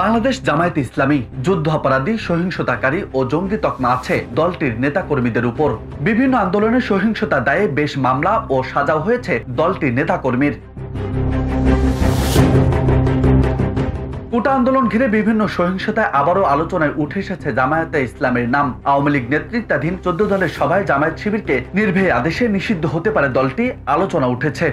বাংলাদেশ জামায়াতে ইসলামী যুদ্ধাপরাধী, সহিংসতাকারী ও জঙ্গি তকমা আছে দলটির নেতাকর্মীদের উপর। বিভিন্ন আন্দোলনের সহিংসতা দায়ে বেশ মামলা ও সাজাও হয়েছে দলটির নেতাকর্মীর। কোটা আন্দোলন ঘিরে বিভিন্ন সহিংসতায় আবারও আলোচনায় উঠে এসেছে জামায়াতে ইসলামের নাম। আওয়ামী লীগ নেতৃত্বাধীন 14 দলের সভায় জামায়াত শিবিরকে নির্ভয়ে আদেশে নিষিদ্ধ হতে পারে দলটি আলোচনা উঠেছে।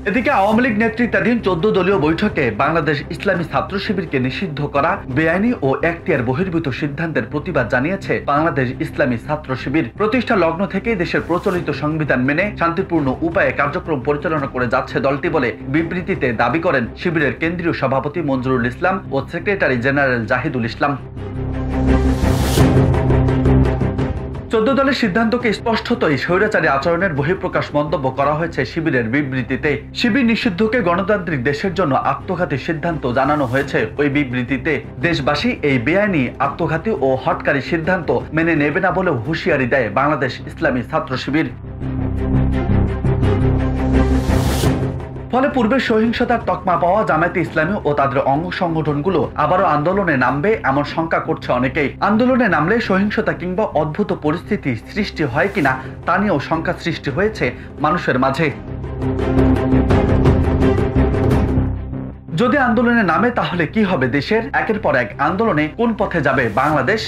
এদিকে আওয়ামী লীগ নেতৃত্বাধীন 14 দলীয় বৈঠকে বাংলাদেশ ইসলামী ছাত্র শিবিরকে নিষিদ্ধ করা বেআইনি ও এখতিয়ার বহির্ভূত সিদ্ধান্তের প্রতিবাদ জানিয়েছে বাংলাদেশ ইসলামী ছাত্র শিবির। প্রতিষ্ঠা লগ্ন থেকেই দেশের প্রচলিত সংবিধান মেনে শান্তিপূর্ণ উপায়ে কার্যক্রম পরিচালনা করে যাচ্ছে দলটি বলে বিবৃতিতে দাবি করেন শিবিরের কেন্দ্রীয় সভাপতি মঞ্জুরুল ইসলাম ও সেক্রেটারি জেনারেল জাহিদুল ইসলাম। 14 দলের সিদ্ধান্তকে স্পষ্টতই স্বৈরাচারী আচরণের বহিঃপ্রকাশ মন্তব্য করা হয়েছে শিবিরের বিবৃতিতে। শিবির নিষিদ্ধকে গণতান্ত্রিক দেশের জন্য আত্মঘাতী সিদ্ধান্ত জানানো হয়েছে ওই বিবৃতিতে। দেশবাসী এই বেআইনি, আত্মঘাতী ও হঠকারী সিদ্ধান্ত মেনে নেবে না বলেও হুঁশিয়ারি দেয় বাংলাদেশ ইসলামী ছাত্র শিবির। ফলে পূর্বের সহিংসতার তকমা পাওয়া জামায়াতে ইসলামী ও তাদের অঙ্গ সংগঠনগুলো আবারও আন্দোলনে নামবে এমন শঙ্কা করছে অনেকেই। আন্দোলনে নামলে সহিংসতা কিংবা অদ্ভুত পরিস্থিতি সৃষ্টি হয় কিনা তা নিয়েও শঙ্কা সৃষ্টি হয়েছে মানুষের মাঝে। যদি আন্দোলনে নামে তাহলে কি হবে দেশের? একের পর এক আন্দোলনে কোন পথে যাবে বাংলাদেশ?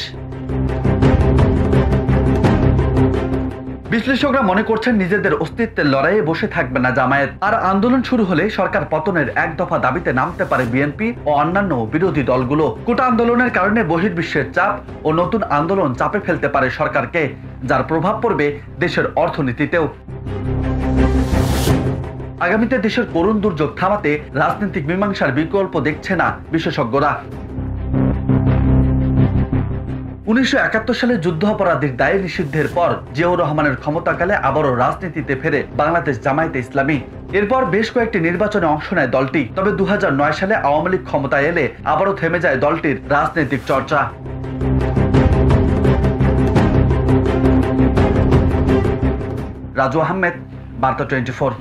বিশ্লেষকরা মনে করছেন নিজেদের অস্তিত্বের লড়াইয়ে বসে থাকবে না জামায়াত। আর আন্দোলন শুরু হলে সরকার পতনের এক দফা দাবিতে নামতে পারে বিএনপি ও অন্যান্য বিরোধী দলগুলো। কোটা আন্দোলনের কারণে বহির্বিশ্বের চাপ ও নতুন আন্দোলন চাপে ফেলতে পারে সরকারকে, যার প্রভাব পড়বে দেশের অর্থনীতিতেও। আগামীতে দেশের করুণ দুর্যোগ থামাতে রাজনৈতিক মীমাংসার বিকল্প দেখছে না বিশেষজ্ঞরা। 1971 সালে যুদ্ধাপরাধীর দায়ে নিষিদ্ধের পর জিয়াউর রহমানের ক্ষমতাকালে আবারও রাজনীতিতে ফেরে বাংলাদেশ জামায়াতে ইসলামী। এরপর বেশ কয়েকটি নির্বাচনে অংশ নেয় দলটি। তবে 2009 সালে আওয়ামী লীগ ক্ষমতায় এলে আবারও থেমে যায় দলটির রাজনৈতিক চর্চা। রাজু আহমেদ, বার্তা 24।